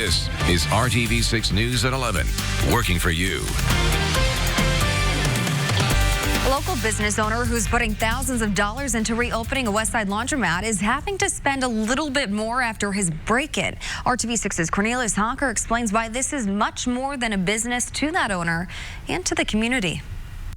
This is RTV6 News at 11, working for you. A local business owner who's putting thousands of dollars into reopening a Westside laundromat is having to spend a little bit more after his break-in. RTV6's Cornelius Hawker explains why this is much more than a business to that owner and to the community.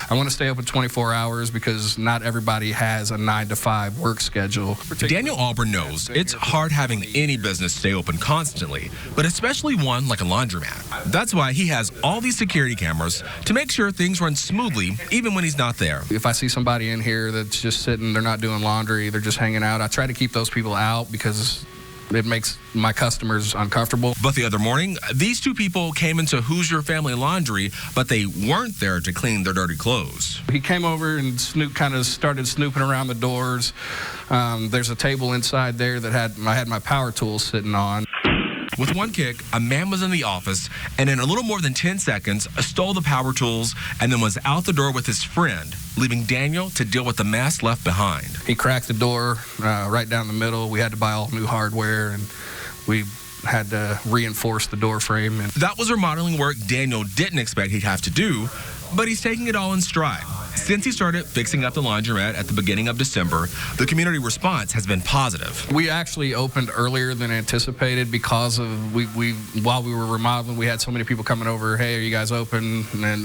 I want to stay open 24 hours because not everybody has a 9-to-5 work schedule. Daniel Auburn knows it's hard having any business stay open constantly, but especially one like a laundromat. That's why he has all these security cameras to make sure things run smoothly even when he's not there. If I see somebody in here that's just sitting, they're not doing laundry, they're just hanging out, I try to keep those people out because it makes my customers uncomfortable. But the other morning, these two people came into Hoosier Family Laundry, but they weren't there to clean their dirty clothes. He came over and kind of started snooping around the doors. There's a table inside there that I had my power tools sitting on. With one kick, a man was in the office and in a little more than 10 seconds stole the power tools and then was out the door with his friend, leaving Daniel to deal with the mess left behind. He cracked the door right down the middle. We had to buy all new hardware and we had to reinforce the door frame. And that was remodeling work Daniel didn't expect he'd have to do, but he's taking it all in stride. Since he started fixing up the laundromat at the beginning of December, the community response has been positive. We actually opened earlier than anticipated because of while we were remodeling, we had so many people coming over, hey, are you guys open? And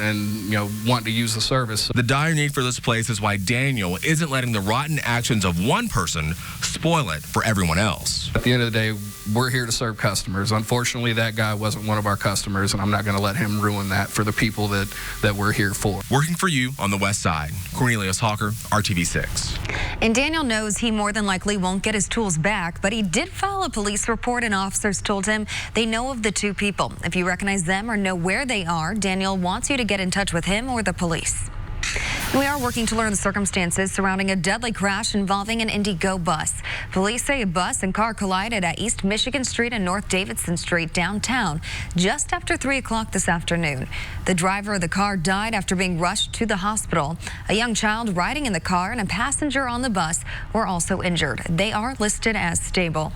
wanting to use the service. The dire need for this place is why Daniel isn't letting the rotten actions of one person spoil it for everyone else. At the end of the day, we're here to serve customers. Unfortunately, that guy wasn't one of our customers, and I'm not going to let him ruin that for the people that we're here for. Working for you on the West Side. Cornelius Hawker, RTV6. And Daniel knows he more than likely won't get his tools back, but he did file a police report, and officers told him they know of the two people. If you recognize them or know where they are, Daniel wants you to get in touch with him or the police. We are working to learn the circumstances surrounding a deadly crash involving an Indigo bus. Police say a bus and car collided at East Michigan Street and North Davidson Street downtown just after 3 o'clock this afternoon. The driver of the car died after being rushed to the hospital. A young child riding in the car and a passenger on the bus were also injured. They are listed as stable.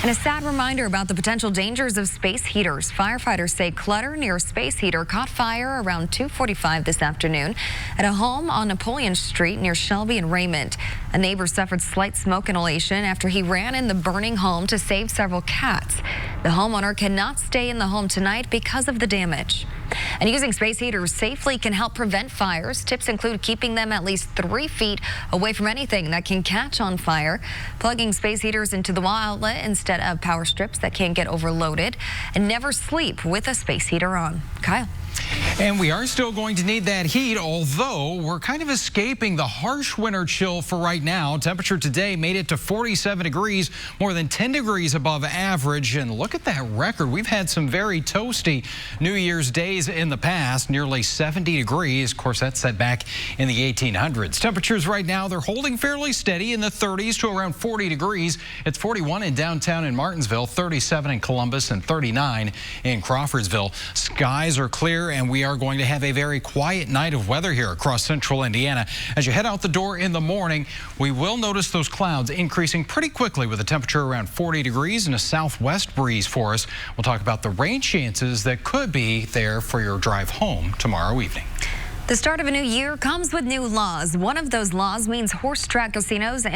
And a sad reminder about the potential dangers of space heaters. Firefighters say clutter near a space heater caught fire around 2:45 this afternoon at a home on Napoleon Street near Shelby and Raymond. A neighbor suffered slight smoke inhalation after he ran in the burning home to save several cats. The homeowner cannot stay in the home tonight because of the damage. And using space heaters safely can help prevent fires. Tips include keeping them at least 3 feet away from anything that can catch on fire, plugging space heaters into the wall outlet instead of power strips that can get overloaded, and never sleep with a space heater on. Kyle. And we are still going to need that heat, although we're kind of escaping the harsh winter chill for right now. Temperature today made it to 47 degrees, more than 10 degrees above average. And look at that record. We've had some very toasty New Year's days in the past, nearly 70 degrees. Of course, that's set back in the 1800s. Temperatures right now, they're holding fairly steady in the 30s to around 40 degrees. It's 41 in downtown in Martinsville, 37 in Columbus, and 39 in Crawfordsville. Skies are clear, and we are going to have a very quiet night of weather here across central Indiana. As you head out the door in the morning, we will notice those clouds increasing pretty quickly with a temperature around 40 degrees and a southwest breeze for us. We'll talk about the rain chances that could be there for your drive home tomorrow evening. The start of a new year comes with new laws. One of those laws means horse track casinos in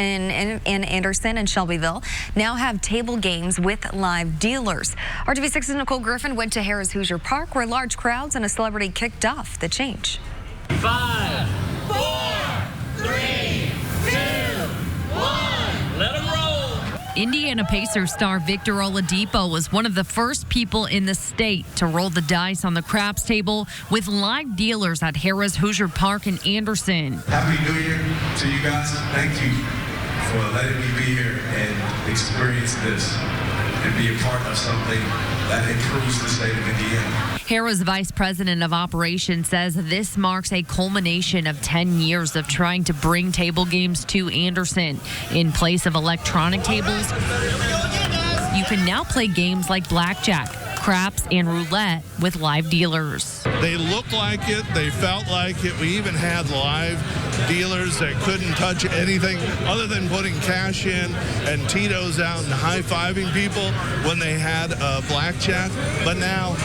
Anderson and Shelbyville now have table games with live dealers. RTV6's Nicole Griffin went to Harrah's Hoosier Park, where large crowds and a celebrity kicked off the change. 5, 4, 3, 2, 1, let them roll. Indiana Pacers star Victor Oladipo was one of the first people in the state to roll the dice on the craps table with live dealers at Harrah's Hoosier Park in Anderson. Happy New Year to you guys. Thank you for letting me be here and experience this and be a part of something that improves the state of Indiana. Harrah's vice president of operations says this marks a culmination of 10 years of trying to bring table games to Anderson. In place of electronic tables, you can now play games like blackjack, craps, and roulette with live dealers. They looked like it. They felt like it. We even had live dealers that couldn't touch anything other than putting cash in and Tito's out and high-fiving people when they had blackjack. But now,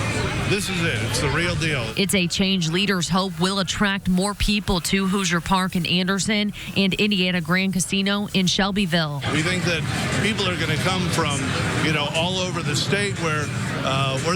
this is it. It's the real deal. It's a change leaders hope will attract more people to Hoosier Park in Anderson and Indiana Grand Casino in Shelbyville. We think that people are going to come from, all over the state where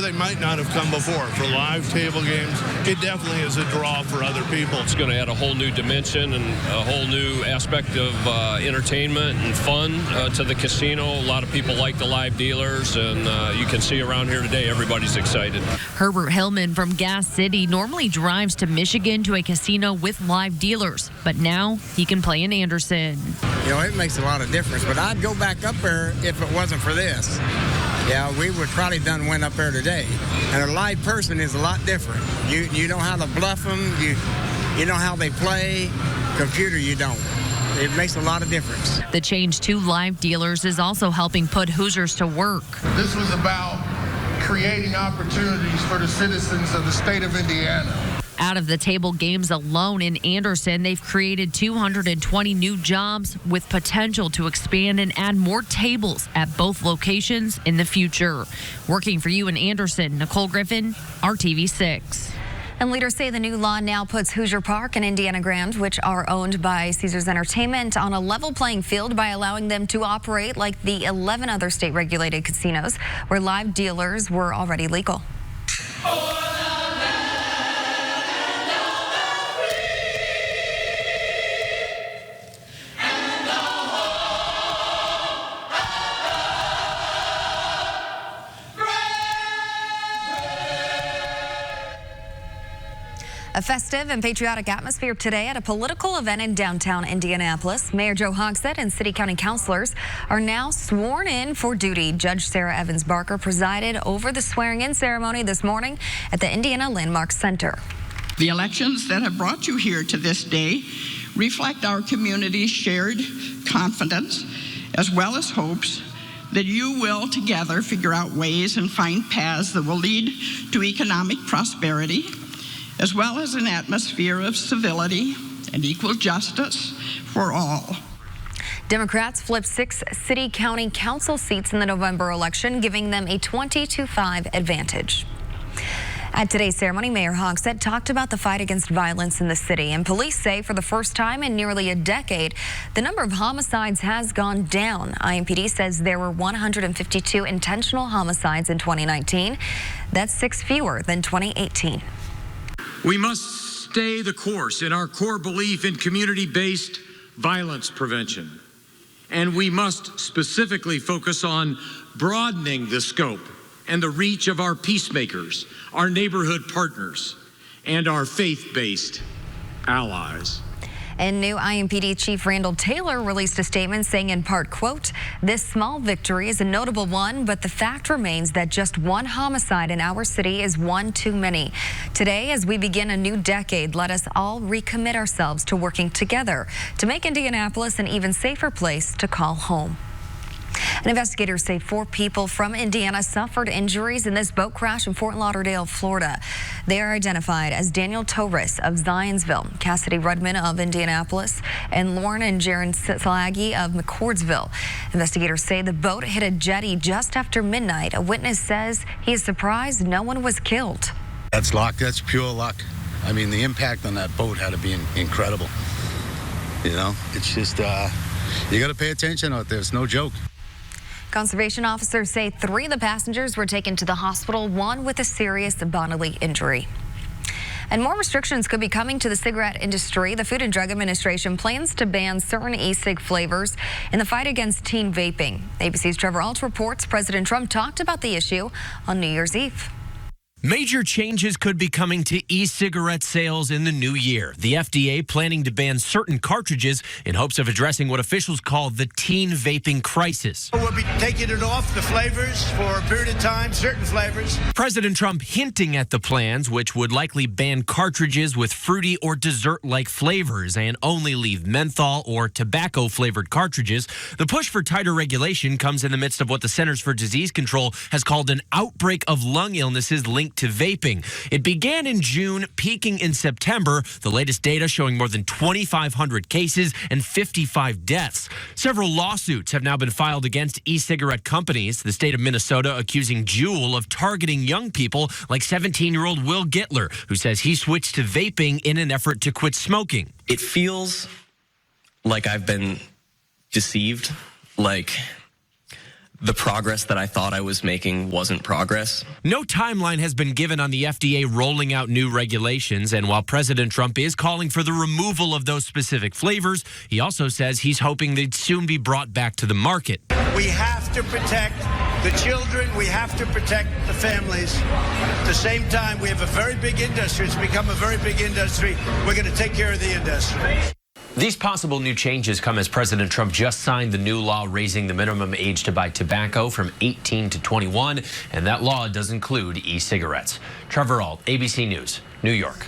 they might not have come before for live table games. It definitely is a draw for other people. It's going to add a whole new dimension and a whole new aspect of entertainment and fun to the casino. A lot of people like the live dealers, and you can see around here today, everybody's excited. Herbert Hillman from Gas City normally drives to Michigan to a casino with live dealers, but now he can play in Anderson. It makes a lot of difference, but I'd go back up there if it wasn't for this. Yeah, we would probably went up there today. And a live person is a lot different. You know how to bluff them. You know how they play. Computer, you don't. It makes a lot of difference. The change to live dealers is also helping put Hoosiers to work. This was about creating opportunities for the citizens of the state of Indiana. Out of the table games alone in Anderson, they've created 220 new jobs with potential to expand and add more tables at both locations in the future. Working for you in Anderson, Nicole Griffin, RTV6. And leaders say the new law now puts Hoosier Park and Indiana Grand, which are owned by Caesars Entertainment, on a level playing field by allowing them to operate like the 11 other state-regulated casinos where live dealers were already legal. A festive and patriotic atmosphere today at a political event in downtown Indianapolis. Mayor Joe Hogsett and city county councilors are now sworn in for duty. Judge Sarah Evans Barker presided over the swearing-in ceremony this morning at the Indiana Landmark Center. The elections that have brought you here to this day reflect our community's shared confidence as well as hopes that you will together figure out ways and find paths that will lead to economic prosperity, as well as an atmosphere of civility and equal justice for all. Democrats flipped 6 city county council seats in the November election, giving them a 20-5 advantage. At today's ceremony, Mayor Hogsett talked about the fight against violence in the city, and police say for the first time in nearly a decade, the number of homicides has gone down. IMPD says there were 152 intentional homicides in 2019. That's 6 fewer than 2018. We must stay the course in our core belief in community-based violence prevention. And we must specifically focus on broadening the scope and the reach of our peacemakers, our neighborhood partners, and our faith-based allies. And new IMPD Chief Randall Taylor released a statement saying in part, quote, "This small victory is a notable one, but the fact remains that just one homicide in our city is one too many. Today, as we begin a new decade, let us all recommit ourselves to working together to make Indianapolis an even safer place to call home." And investigators say 4 people from Indiana suffered injuries in this boat crash in Fort Lauderdale, Florida. They are identified as Daniel Torres of Zionsville, Cassidy Rudman of Indianapolis, and Lauren and Jaron Slaggy of McCordsville. Investigators say the boat hit a jetty just after midnight. A witness says he is surprised no one was killed. That's luck. That's pure luck. I mean, the impact on that boat had to be incredible. It's just, you got to pay attention out there. It's no joke. Conservation officers say 3 of the passengers were taken to the hospital, 1 with a serious bodily injury. And more restrictions could be coming to the cigarette industry. The Food and Drug Administration plans to ban certain e-cig flavors in the fight against teen vaping. ABC's Trevor Alt reports President Trump talked about the issue on New Year's Eve. Major changes could be coming to e-cigarette sales in the new year. The FDA planning to ban certain cartridges in hopes of addressing what officials call the teen vaping crisis. We'll be taking it off the flavors for a period of time, certain flavors. President Trump hinting at the plans, which would likely ban cartridges with fruity or dessert-like flavors and only leave menthol or tobacco-flavored cartridges. The push for tighter regulation comes in the midst of what the Centers for Disease Control has called an outbreak of lung illnesses linked linked to vaping. It began in June, peaking in September. The latest data showing more than 2,500 cases and 55 deaths. Several lawsuits have now been filed against e-cigarette companies. The state of Minnesota accusing Juul of targeting young people like 17-year-old Will Gittler, who says he switched to vaping in an effort to quit smoking. It feels like I've been deceived, like the progress that I thought I was making wasn't progress. No timeline has been given on the FDA rolling out new regulations, and while President Trump is calling for the removal of those specific flavors, he also says he's hoping they'd soon be brought back to the market. We have to protect the children. We have to protect the families. At the same time, we have a very big industry. It's become a very big industry. We're going to take care of the industry. These possible new changes come as President Trump just signed the new law raising the minimum age to buy tobacco from 18 to 21, and that law does include e-cigarettes. Trevor Ault, ABC News, New York.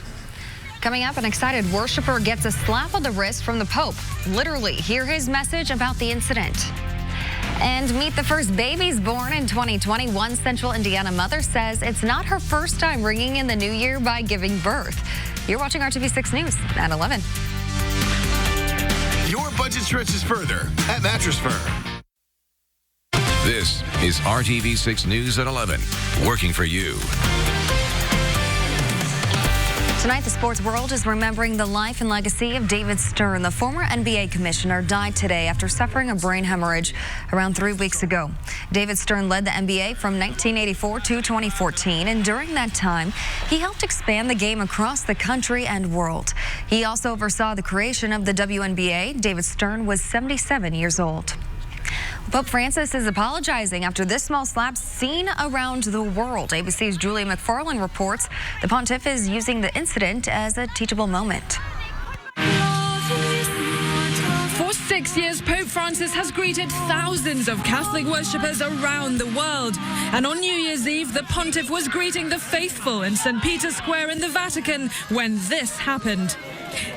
Coming up, an excited worshiper gets a slap on the wrist from the Pope. Literally, hear his message about the incident. And meet the first babies born in 2020. One Central Indiana mother says it's not her first time ringing in the new year by giving birth. You're watching RTV6 News at 11. Your budget stretches further at Mattress Firm. This is RTV6 News at 11, working for you. Tonight, the sports world is remembering the life and legacy of David Stern. The former NBA commissioner died today after suffering a brain hemorrhage around 3 weeks ago. David Stern led the NBA from 1984 to 2014, and during that time, he helped expand the game across the country and world. He also oversaw the creation of the WNBA. David Stern was 77 years old. Pope Francis is apologizing after this small slap seen around the world. ABC's Julia McFarland reports the pontiff is using the incident as a teachable moment. For 6 years, Pope Francis has greeted thousands of Catholic worshippers around the world. And on New Year's Eve, the pontiff was greeting the faithful in St. Peter's Square in the Vatican when this happened.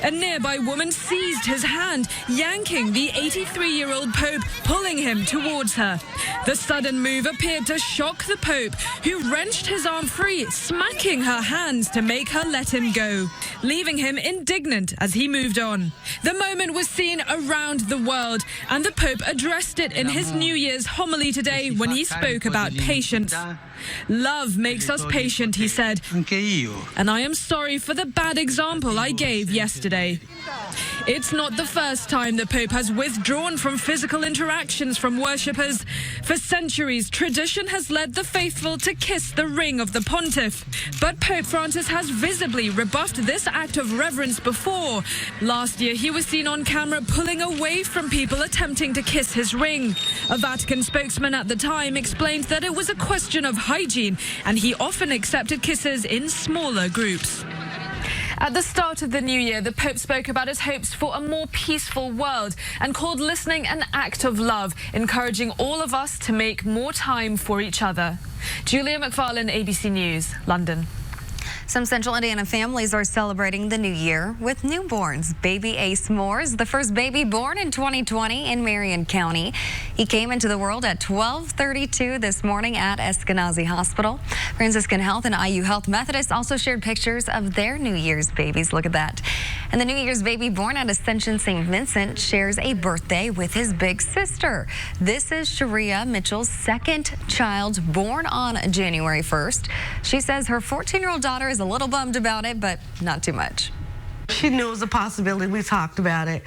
A nearby woman seized his hand, yanking the 83-year-old Pope, pulling him towards her. The sudden move appeared to shock the Pope, who wrenched his arm free, smacking her hands to make her let him go, leaving him indignant as he moved on. The moment was seen around the world, and the Pope addressed it in his New Year's homily today when he spoke about patience. Love makes us patient, he said, and I am sorry for the bad example I gave yesterday. It's not the first time the Pope has withdrawn from physical interactions from worshippers. For centuries, tradition has led the faithful to kiss the ring of the pontiff. But Pope Francis has visibly rebuffed this act of reverence before. Last year, he was seen on camera pulling away from people attempting to kiss his ring. A Vatican spokesman at the time explained that it was a question of hygiene, and he often accepted kisses in smaller groups. At the start of the new year, the Pope spoke about his hopes for a more peaceful world and called listening an act of love, encouraging all of us to make more time for each other. Julia McFarland, ABC News, London. Some Central Indiana families are celebrating the new year with newborns. Baby Ace Moore is the first baby born in 2020 in Marion County. He came into the world at 12:32 this morning at Eskenazi Hospital. Franciscan Health and IU Health Methodist also shared pictures of their New Year's babies. Look at that. And the New Year's baby born at Ascension St. Vincent shares a birthday with his big sister. This is Sharia Mitchell's second child, born on January 1st. She says her 14-year-old daughter is a little bummed about it, but not too much. She knew it was a possibility. We talked about it.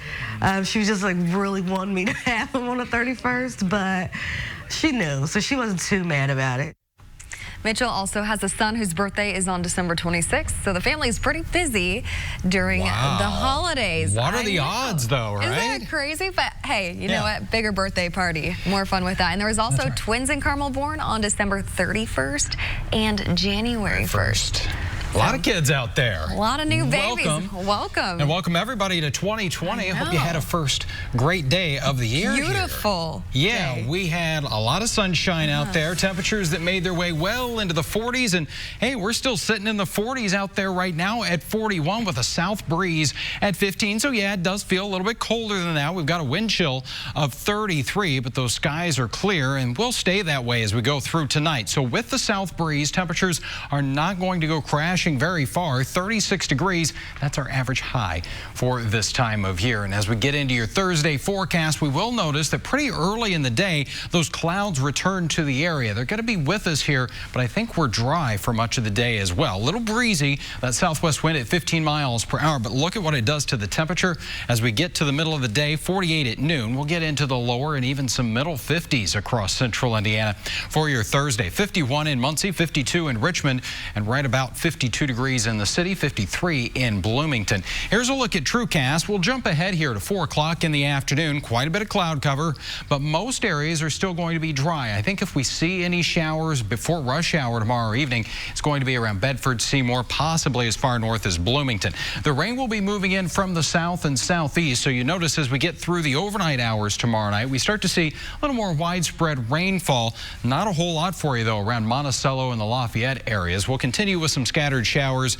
She was just like really wanting me to have him on the 31st, but she knew, so she wasn't too mad about it. Mitchell also has a son whose birthday is on December 26th, so the family is pretty busy during the holidays. What are the odds, though, right? Isn't that crazy? But hey, you know what? Bigger birthday party. More fun with that. And there was also twins in Carmel born on December 31st and January 1st. A lot of kids out there. A lot of new babies. Welcome. And welcome everybody to 2020. I hope you had a first great day of the year. Beautiful. Yeah, we had a lot of sunshine out there. Temperatures that made their way well into the 40s. And hey, we're still sitting in the 40s out there right now at 41 with a south breeze at 15. So yeah, it does feel a little bit colder than that. We've got a wind chill of 33, but those skies are clear and will stay that way as we go through tonight. So with the south breeze, temperatures are not going to go crashing very far. 36 degrees, that's our average high for this time of year. And as we get into your Thursday forecast, we will notice that pretty early in the day, those clouds return to the area. They're going to be with us here, but I think we're dry for much of the day as well. A little breezy, that southwest wind at 15 miles per hour, but look at what it does to the temperature as we get to the middle of the day. 48 at noon. We'll get into the lower and even some middle 50s across central Indiana for your Thursday. 51 in Muncie, 52 in Richmond, and right about 52 degrees in the city, 53 in Bloomington. Here's a look at TrueCast. We'll jump ahead here to 4 o'clock in the afternoon. Quite a bit of cloud cover, but most areas are still going to be dry. I think if we see any showers before rush hour tomorrow evening, it's going to be around Bedford, Seymour, possibly as far north as Bloomington. The rain will be moving in from the south and southeast, so you notice as we get through the overnight hours tomorrow night, we start to see a little more widespread rainfall. Not a whole lot for you, though, around Monticello and the Lafayette areas. We'll continue with some scattered showers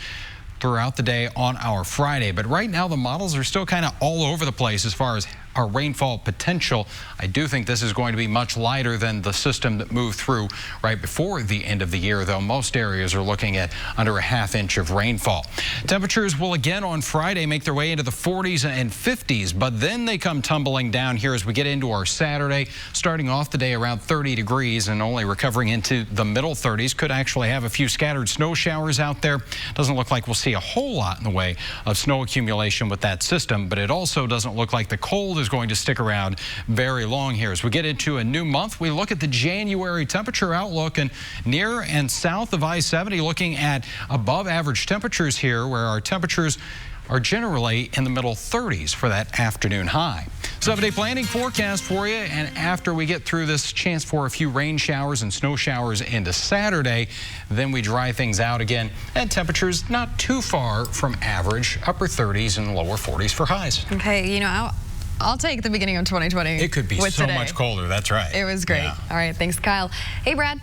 throughout the day on our Friday. But right now, the models are still kind of all over the place as far as our rainfall potential. I do think this is going to be much lighter than the system that moved through right before the end of the year, though most areas are looking at under a ½ inch of rainfall. Temperatures will again on Friday make their way into the 40s and 50s, but then they come tumbling down here as we get into our Saturday, starting off the day around 30 degrees and only recovering into the middle 30s. Could actually have a few scattered snow showers out there. Doesn't look like we'll see a whole lot in the way of snow accumulation with that system, but it also doesn't look like the cold is going to stick around very long here. As we get into a new month, we look at the January temperature outlook, and near and south of I-70 looking at above average temperatures here, where our temperatures are generally in the middle 30s for that afternoon high. 7-day planning forecast for you, and after we get through this chance for a few rain showers and snow showers into Saturday, then we dry things out again, and temperatures not too far from average, upper 30s and lower 40s for highs. Okay, you know, I'll take the beginning of 2020. It could be so much colder. That's right. It was great. Yeah. All right. Thanks, Kyle. Hey, Brad.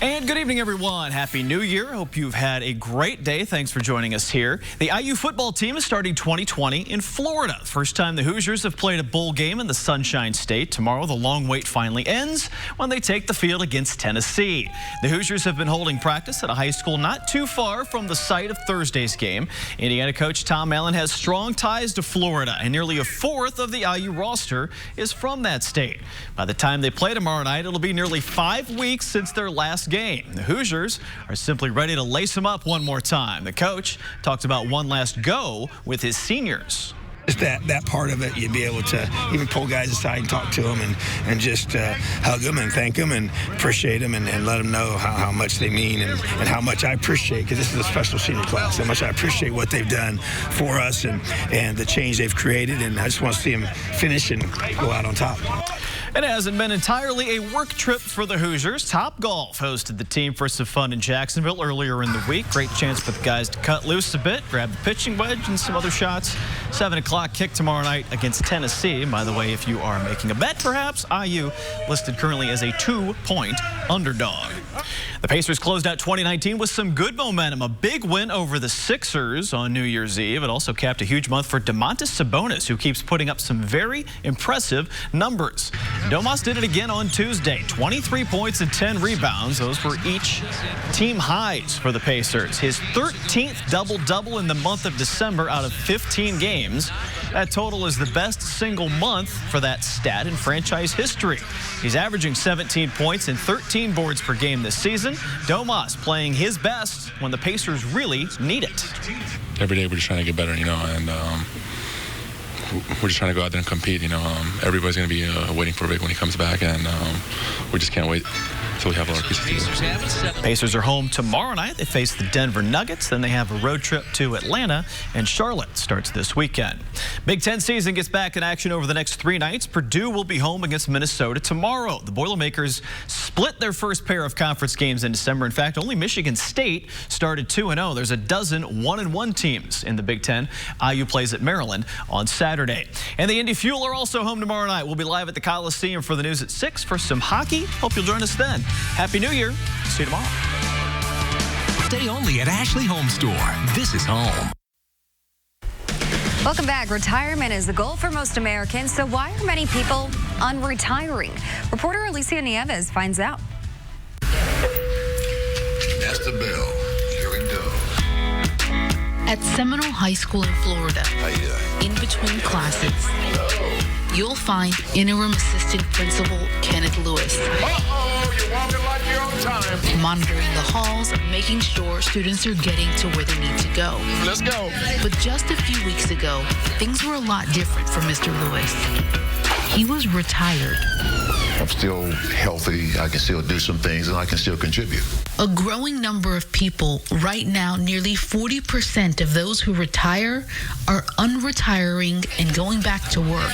And good evening, everyone. Happy New Year. Hope you've had a great day. Thanks for joining us here. The IU football team is starting 2020 in Florida. First time the Hoosiers have played a bowl game in the Sunshine State. Tomorrow, the long wait finally ends when they take the field against Tennessee. The Hoosiers have been holding practice at a high school not too far from the site of Thursday's game. Indiana coach Tom Allen has strong ties to Florida, and nearly a fourth of the IU roster is from that state. By the time they play tomorrow night, it'll be nearly 5 weeks since their last game. The Hoosiers are simply ready to lace them up one more time. The coach talked about one last go with his seniors. Just that part of it, you'd be able to even pull guys aside and talk to them and just hug them and thank them and appreciate them and let them know how much they mean and how much I appreciate, because this is a special senior class, how much I appreciate what they've done for us and the change they've created, and I just want to see them finish and go out on top. It hasn't been entirely a work trip for the Hoosiers. Topgolf hosted the team for some fun in Jacksonville earlier in the week. Great chance for the guys to cut loose a bit, grab the pitching wedge and some other shots. 7 o'clock kick tomorrow night against Tennessee. By the way, if you are making a bet, perhaps, IU listed currently as a 2-point underdog. The Pacers closed out 2019 with some good momentum. A big win over the Sixers on New Year's Eve. It also capped a huge month for Domantas Sabonis, who keeps putting up some very impressive numbers. Domas did it again on Tuesday. 23 points and 10 rebounds. Those were each team highs for the Pacers. His 13th double-double in the month of December out of 15 games. That total is the best single month for that stat in franchise history. He's averaging 17 points and 13 boards per game this season. Domas playing his best when the Pacers really need it. Every day we're just trying to get better, and we're just trying to go out there and compete. Everybody's going to be waiting for Rick when he comes back, and we just can't wait. So we have a lot of pieces to do. Pacers are home tomorrow night. They face the Denver Nuggets. Then they have a road trip to Atlanta, and Charlotte starts this weekend. Big Ten season gets back in action over the next 3 nights. Purdue will be home against Minnesota tomorrow. The Boilermakers split their first pair of conference games in December. In fact, only Michigan State started 2-0. There's a dozen 1-1 teams in the Big Ten. IU plays at Maryland on Saturday. And the Indy Fuel are also home tomorrow night. We'll be live at the Coliseum for the news at 6 for some hockey. Hope you'll join us then. Happy New Year. See you tomorrow. Stay only at Ashley Home Store. This is home. Welcome back. Retirement is the goal for most Americans, so why are many people unretiring? Reporter Alicia Nieves finds out. That's the bell. Here we go. At Seminole High School in Florida, How you doing? in between classes, Hello. you'll find Interim Assistant Principal Kenneth Lewis. You're walking like you're on time. Monitoring the halls, making sure students are getting to where they need to go. Let's go. But just a few weeks ago, things were a lot different for Mr. Lewis. He was retired. I'm still healthy. I can still do some things, and I can still contribute. A growing number of people right now, nearly 40% of those who retire are unretiring and going back to work.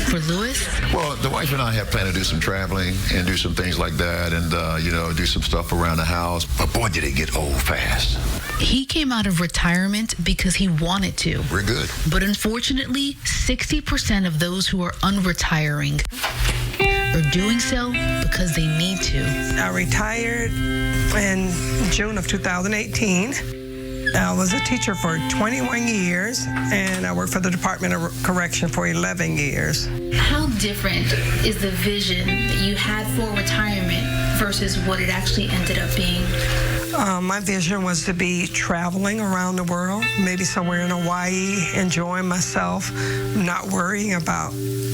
For Lewis? Well, the wife and I have planned to do some traveling and do some things like that, and do some stuff around the house. But boy, did it get old fast. He came out of retirement because he wanted to. We're good. But unfortunately, 60% of those who are unretiring are doing so because they need to. I retired in June of 2018. I was a teacher for 21 years, and I worked for the Department of Correction for 11 years. How different is the vision that you had for retirement versus what it actually ended up being? My vision was to be traveling around the world, maybe somewhere in Hawaii, enjoying myself, not worrying about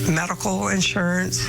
medical insurance.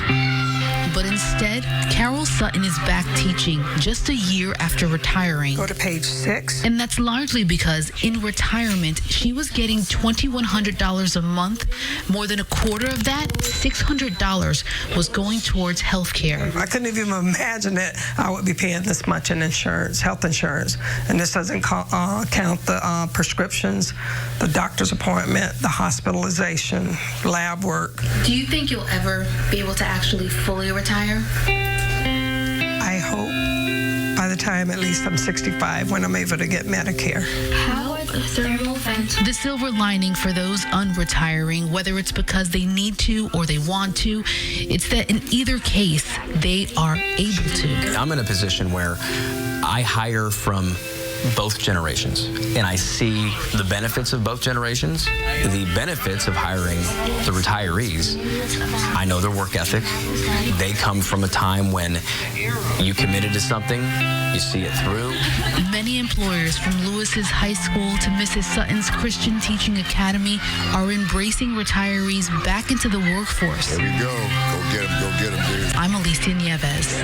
But instead, Carol Sutton is back teaching just a year after retiring. Go to page 6. And that's largely because in retirement, she was getting $2,100 a month. More than a quarter of that, $600, was going towards health care. I couldn't even imagine that I would be paying this much in insurance, health insurance. And this doesn't count the prescriptions, the doctor's appointment, the hospitalization, lab work. Do you think you'll ever be able to actually fully retire? I hope by the time at least I'm 65 when I'm able to get Medicare. How are the thermal vents? The silver lining for those unretiring, whether it's because they need to or they want to, it's that in either case, they are able to. I'm in a position where I hire from both generations, and I see the benefits of both generations, the benefits of hiring the retirees. I know their work ethic. They come from a time when you committed to something, you see it through. Many employers, from Lewis's high school to Mrs. Sutton's Christian Teaching Academy, are embracing retirees back into the workforce. There we go. Go get them, dude. I'm Alicia Nieves.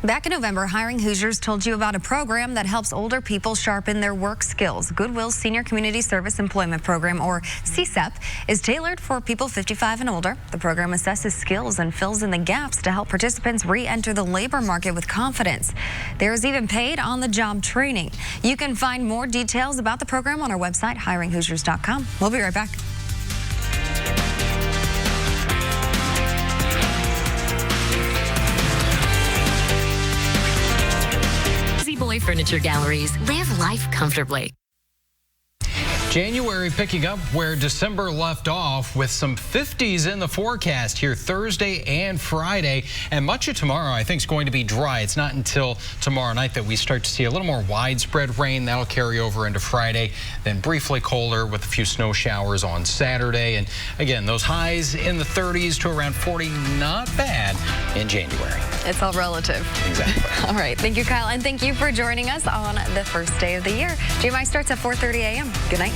Back in November, Hiring Hoosiers told you about a program that helps older people sharpen their work skills. Goodwill's Senior Community Service Employment Program, or CSEP, is tailored for people 55 and older. The program assesses skills and fills in the gaps to help participants re-enter the labor market with confidence. There is even paid on-the-job training. You can find more details about the program on our website, hiringhoosiers.com. We'll be right back. Boy Furniture Galleries. Live life comfortably. January picking up where December left off, with some 50s in the forecast here Thursday and Friday, and much of tomorrow I think is going to be dry. It's not until tomorrow night that we start to see a little more widespread rain. That'll carry over into Friday, then briefly colder with a few snow showers on Saturday. And again, those highs in the 30s to around 40, not bad in January. It's all relative. Exactly. All right. Thank you, Kyle. And thank you for joining us on the first day of the year. GMI starts at 4:30 a.m. Good night.